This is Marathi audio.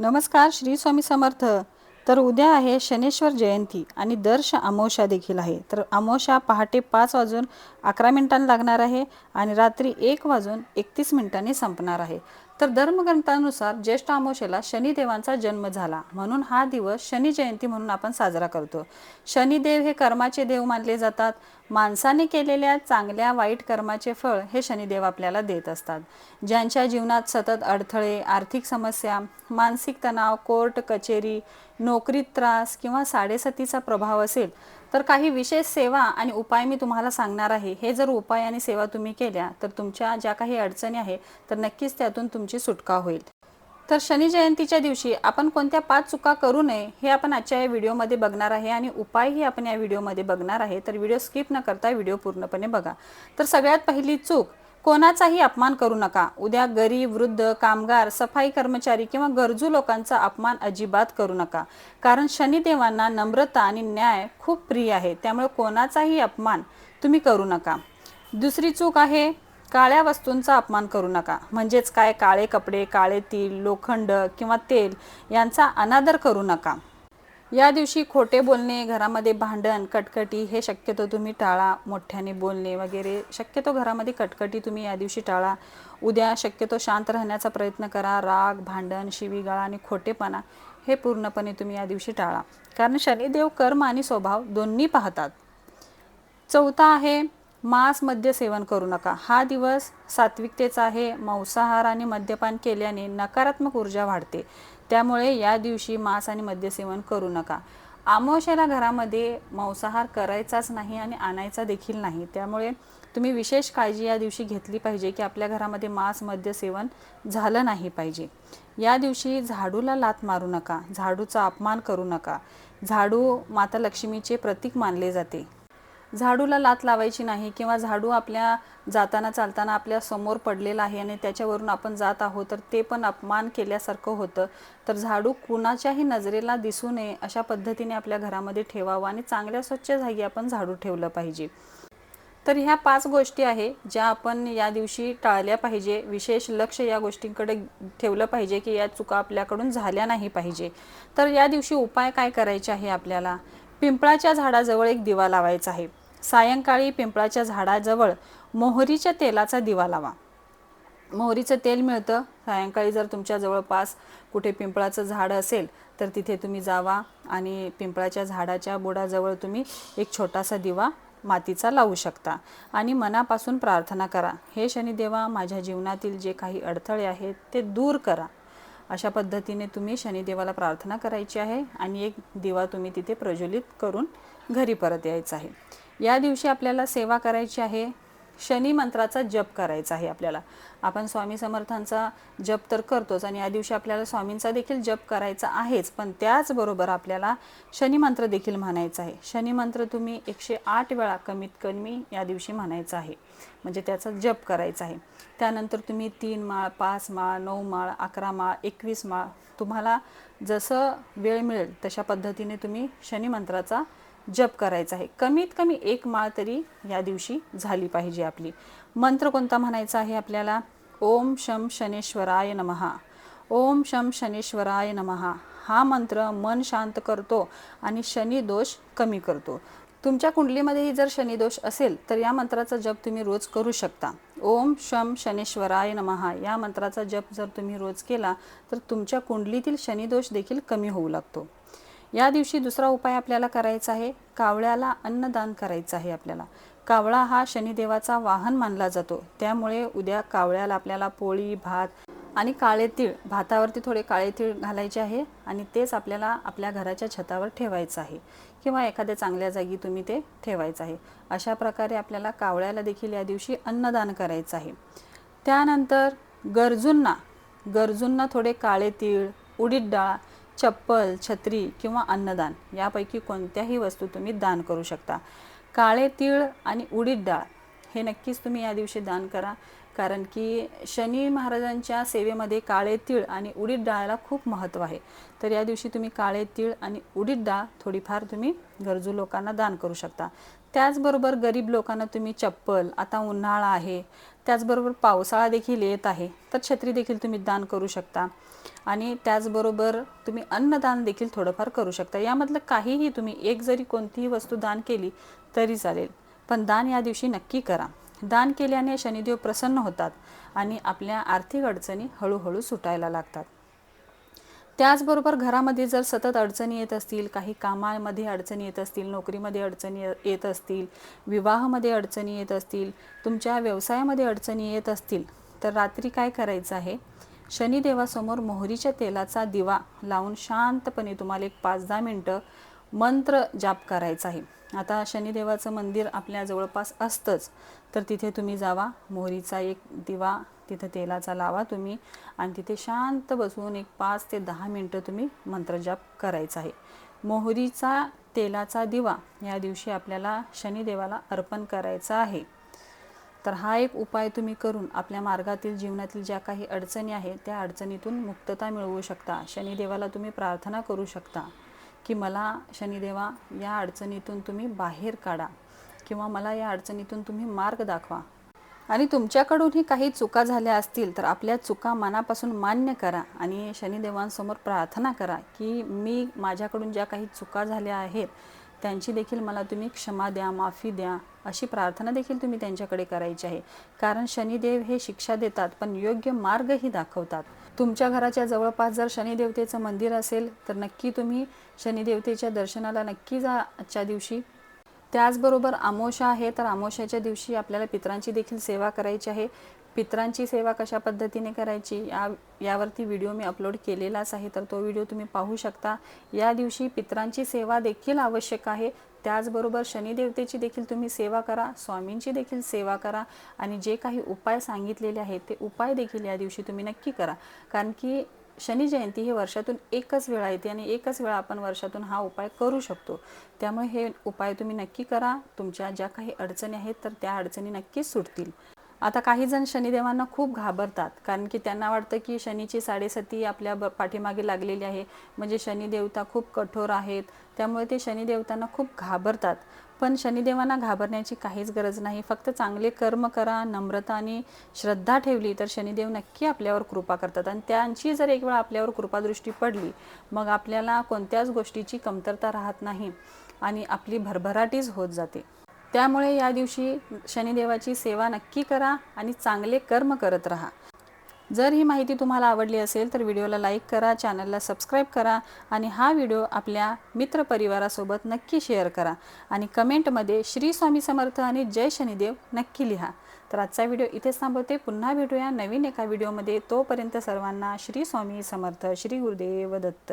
नमस्कार, श्री स्वामी समर्थ. तर उद्या आहे शनेश्वर जयंती आणि अमावस्या देखील आहे. तर अमावस्या पहाटे 5 वाजून 11 मिनिटांनी लागणार आहे आणि रात्री 1 वाजून 31 मिनिटांनी संपणार आहे. तर धर्मग्रंथानुसार ज्येष्ठ अमावस्येला शनिदेवांचा जन्म झाला, म्हणून हा दिवस शनी जयंती म्हणून आपण साजरा करतो. शनिदेव हे कर्माचे देव मानले जातात. माणसाने केलेल्या चांगल्या वाईट कर्माचे फळ हे शनिदेव आपल्याला देत असतात. ज्यांच्या जीवनात सतत अडथळे, आर्थिक समस्या, मानसिक तणाव, कोर्ट कचेरी, नोकरीत त्रास किंवा साडेसातीचा प्रभाव असेल तर काही विशेष सेवा आणि उपाय मी तुम्हाला सांगणार आहे. हे जर उपाय आणि सेवा तुम्ही केल्या तर तुमच्या ज्या काही अडचणी आहे तर नक्कीच त्यातून तुमची सुटका होईल. तर शनी जयंतीच्या दिवशी आपण कोणत्या 5 चुका करू नये हे आपण आजच्या या व्हिडिओमध्ये बघणार आहे आणि उपायही आपण या व्हिडिओमध्ये बघणार आहे. तर व्हिडिओ स्किप न करता व्हिडिओ पूर्णपणे बघा. तर सगळ्यात पहिली चूक, कोणाचाही अपमान करू नका. उद्या गरीब, वृद्ध, कामगार, सफाई कर्मचारी किंवा गरजू लोकांचा अपमान अजिबात करू नका, कारण शनिदेवांना नम्रता आणि न्याय खूप प्रिय आहे. त्यामुळे कोणाचाही अपमान तुम्ही करू नका. दुसरी चूक आहे, काळ्या वस्तूंचा अपमान करू नका. म्हणजेच काय, काळे कपडे, काळे तीळ, लोखंड किंवा तेल यांचा अनादर करू नका. या दिवशी खोटे बोलणे, घरामध्ये भांडण, कटकटी हे शक्यतो तुम्ही टाळा. मोठ्याने बोलणे वगैरे शक्यतो घरामध्ये कटकटी तुम्ही या दिवशी टाळा. उद्या शक्यतो शांत राहण्याचा प्रयत्न करा. राग, भांडण, शिवीगाळ आणि खोटेपणा हे पूर्णपणे तुम्ही या दिवशी टाळा, कारण शनिदेव कर्म आणि स्वभाव दोन्ही पाहतात. चौथा आहे, मांस मद्य सेवन करू नका. हा दिवस सात्विकतेचा आहे. मांसाहार आणि मद्यपान केल्याने नकारात्मक ऊर्जा वाढते. त्यामुळे या दिवशी मांस आणि मद्य सेवन करू नका. अमावस्येला घरामध्ये मांसाहार करायचाच नाही आणि आणायचा देखील नाही. त्यामुळे तुम्ही विशेष काळजी या दिवशी घेतली पाहिजे की आपल्या घरामध्ये मांस मद्य सेवन झालं नाही पाहिजे. या दिवशी झाडूला लाथ मारू नका. झाडूचा अपमान करू नका. झाडू माता लक्ष्मीचे प्रतीक मानले जाते. झाडूला लाथ लावायची नाही किंवा झाडू आपल्या जाताना चालताना आपल्या समोर पडलेला आहे आणि त्याच्यावरून आपण जात आहोत तर ते पण अपमान केल्यासारखं होतं. तर झाडू कुणाच्याही नजरेला दिसू नये अशा पद्धतीने आपल्या घरामध्ये ठेवावा आणि चांगल्या स्वच्छ जागी आपण झाडू ठेवलं पाहिजे. तर ह्या 5 गोष्टी आहे ज्या आपण या दिवशी टाळल्या पाहिजे. विशेष लक्ष या गोष्टींकडे ठेवलं पाहिजे की या चुका आपल्याकडून झाल्या नाही पाहिजे. तर या दिवशी उपाय काय करायचे आहे आपल्याला? पिंपळाच्या झाडाजवळ एक दिवा लावायचा आहे. सायंकाळी पिंपळाच्या झाडाजवळ मोहरीच्या तेलाचा दिवा लावा. मोहरीचं तेल मिळतं. सायंकाळी जर तुमच्या जवळपास कुठे पिंपळाचं झाड असेल तर तिथे तुम्ही जावा आणि पिंपळाच्या झाडाच्या बुडाजवळ तुम्ही एक छोटासा दिवा मातीचा लावू शकता आणि मनापासून प्रार्थना करा, हे शनिदेवा माझ्या जीवनातील जे काही अडथळे आहेत ते दूर करा. अशा पद्धतीने तुम्ही शनिदेवाला प्रार्थना करायची आहे आणि एक दिवा तुम्ही तिथे प्रज्वलित करून घरी परत यायचं आहे. या दिवशी आपल्याला सेवा करायची आहे. शनी मंत्राचा जप करायचा आहे आपल्याला. आपण स्वामी समर्थांचा जप तर करतोच आणि या दिवशी आपल्याला स्वामींचा देखील जप करायचा आहेच, पण त्याचबरोबर आपल्याला शनी मंत्र देखील म्हणायचा आहे. शनी मंत्र तुम्ही 108 वेळा कमीत कमी या दिवशी म्हणायचा आहे, म्हणजे त्याचा जप करायचा आहे. त्यानंतर तुम्ही 3 माळ, 5 माळ, 9 माळ, 11 माळ, 21 माळ तुम्हाला जसं वेळ मिळेल तशा पद्धतीने तुम्ही शनी मंत्राचा जप करायचा आहे. कमीत कमी 1 माळ तरी या दिवशी झाली पाहिजे आपली. मंत्र कोणता म्हणायचा आहे आपल्याला? ओम शम शनेश्वराय नमः. ओम शम शनेश्वराय नमः. हा मंत्र मन शांत करतो आणि शनी दोष कमी करतो. तुमच्या कुंडलीमध्येही जर शनी दोष असेल तर या मंत्राचा जप तुम्ही रोज करू शकता. ओम शम शनेश्वराय नमः या मंत्राचा जप जर तुम्ही रोज केला तर तुमच्या कुंडलीतील शनी दोष देखील कमी होऊ लागतो. या दिवशी दुसरा उपाय आपल्याला करायचा आहे, कावळ्याला अन्नदान करायचं आहे आपल्याला. कावळा हा शनिदेवाचा वाहन मानला जातो. त्यामुळे उद्या कावळ्याला आपल्याला पोळी, भात आणि काळे तीळ, भातावरती थोडे काळे तीळ घालायचे आहे आणि तेच आपल्याला आपल्या घराच्या छतावर ठेवायचं आहे किंवा एखाद्या चांगल्या जागी तुम्ही ते ठेवायचं आहे. अशा प्रकारे आपल्याला कावळ्याला देखील या दिवशी अन्नदान करायचं आहे. त्यानंतर गरजूंना थोडे काळे तीळ, उडीद डाळ, चप्पल, छत्री किंवा अन्नदान यापैकी कोणत्याही वस्तू तुम्ही दान करू शकता. काळे तीळ आणि उडीद डाळ हे नक्कीच तुम्ही या दिवशी दान करा, कारण की शनी महाराजांच्या सेवेमध्ये काळे तीळ आणि उडीद डाळला खूप महत्त्व आहे. तर या दिवशी तुम्ही काळे तीळ आणि उडीद डाळ थोडीफार तुम्ही गरजू लोकांना दान करू शकता. त्याचबरोबर गरीब लोकांना तुम्ही चप्पल, आता उन्हाळा आहे, त्याचबरोबर पावसाळा देखील येत आहे, तर छत्री देखील तुम्ही दान करू शकता. आणि त्याचबरोबर तुम्ही अन्नदान देखील थोडंफार करू शकता. यामधलं काहीही तुम्ही एक जरी कोणतीही वस्तू दान केली तरी चालेल, पण दान या दिवशी नक्की करा. दान केल्याने शनिदेव प्रसन्न होतात आणि आपल्या आर्थिक अडचणी हळूहळू सुटायला लागतात. त्याचबरोबर घरामध्ये जर सतत अडचणी येत असतील, काही कामामध्ये अडचणी येत असतील, नोकरीमध्ये अडचणी येत असतील, विवाहामध्ये अडचणी येत असतील, तुमच्या व्यवसायामध्ये अडचणी येत असतील, तर रात्री काय करायचं आहे, शनिदेवासमोर मोहरीच्या तेलाचा दिवा लावून शांतपणे तुम्हाला एक 5-10 मिनटं मंत्र जाप करायचा आहे. आता शनिदेवाचं मंदिर आपल्या जवळपास असतंच, तर तिथे तुम्ही जावा, मोहरीचा एक दिवा तिथं तेलाचा लावा तुम्ही आणि तिथे शांत बसून एक 5 ते 10 मिनटं तुम्ही मंत्रजाप करायचा आहे. मोहरीचा तेलाचा दिवा या दिवशी आपल्याला शनिदेवाला अर्पण करायचा आहे. तर हा एक उपाय तुम्ही करून आपल्या मार्गातील जीवनातील ज्या काही अडचणी आहेत त्या अडचणीतून मुक्तता मिळवू शकता. शनिदेवाला तुम्ही प्रार्थना करू शकता की मला शनिदेवा या अडचणीतून तुम्ही बाहेर काढा किंवा मला या अडचणीतून तुम्ही मार्ग दाखवा. आणि तुमच्याकडूनही काही चुका झाल्या असतील तर आपल्या चुका मनापासून मान्य करा आणि शनिदेवांसमोर प्रार्थना करा की मी माझ्याकडून ज्या काही चुका झाल्या आहेत त्यांची देखील मला तुम्ही क्षमा द्या, माफी द्या, अशी प्रार्थना देखील तुम्ही त्यांच्याकडे करायची आहे. कारण शनिदेव हे शिक्षा देतात पण योग्य मार्गही दाखवतात. तुमच्या घराच्या जवळपास जर शनिदेवतेचं मंदिर असेल तर नक्की तुम्ही शनिदेवतेच्या दर्शनाला नक्की जा आजच्या दिवशी. त्याचबरोबर अमावस्या आहे, तर अमावस्याच्या दिवशी आपल्याला पितरांची देखील सेवा करायची आहे. पितरांची सेवा कशा पद्धतीने करायची यावरती व्हिडिओ मी अपलोड केलेलाच आहे, तर तो व्हिडिओ तुम्ही पाहू शकता. या दिवशी पितरांची सेवा देखील आवश्यक आहे. त्याचबरोबर शनिदेवतेची देखील तुम्ही सेवा करा, स्वामींची देखील सेवा करा आणि जे काही उपाय सांगितलेले आहेत ते उपाय देखील या दिवशी तुम्ही नक्की करा. कारण की शनी जयंती ही वर्षातून एकच वेळा येते आणि एकच वेळा आपण वर्षातून हा उपाय करू शकतो. त्यामुळे हे उपाय तुम्ही नक्की करा. तुमच्या ज्या काही अडचणी आहेत तर त्या अडचणी नक्कीच सुटतील. आता काही जण शनिदेवांना खूप घाबरतात कारण की त्यांना वाटतं की शनीची 7.5 आपल्या पाठीमागे लागलेली आहे, म्हणजे शनिदेवता खूप कठोर आहेत, त्यामुळे ते शनिदेवतांना खूप घाबरतात. पण शनिदेवांना घाबरण्याची काहीच गरज नाही. फक्त चांगले कर्म करा, नम्रता आणि श्रद्धा ठेवली तर शनिदेव नक्की आपल्यावर कृपा करतात आणि त्यांची जर एक वेळ आपल्यावर कृपादृष्टी पडली मग आपल्याला कोणत्याच गोष्टीची कमतरता राहत नाही आणि आपली भरभराटीच होत जाते. त्यामुळे या दिवशी शनिदेवाची सेवा नक्की करा आणि चांगले कर्म करत राहा. जर ही माहिती तुम्हाला आवडली असेल तर व्हिडिओला लाईक करा, चॅनलला सबस्क्राईब करा आणि हा व्हिडिओ आपल्या मित्रपरिवारासोबत नक्की शेअर करा आणि कमेंटमध्ये श्री स्वामी समर्थ आणि जय शनिदेव नक्की लिहा. तर आजचा व्हिडिओ इथेच थांबवते. पुन्हा भेटूया नवीन एका व्हिडिओमध्ये. तोपर्यंत सर्वांना श्री स्वामी समर्थ, श्री गुरुदेव दत्त.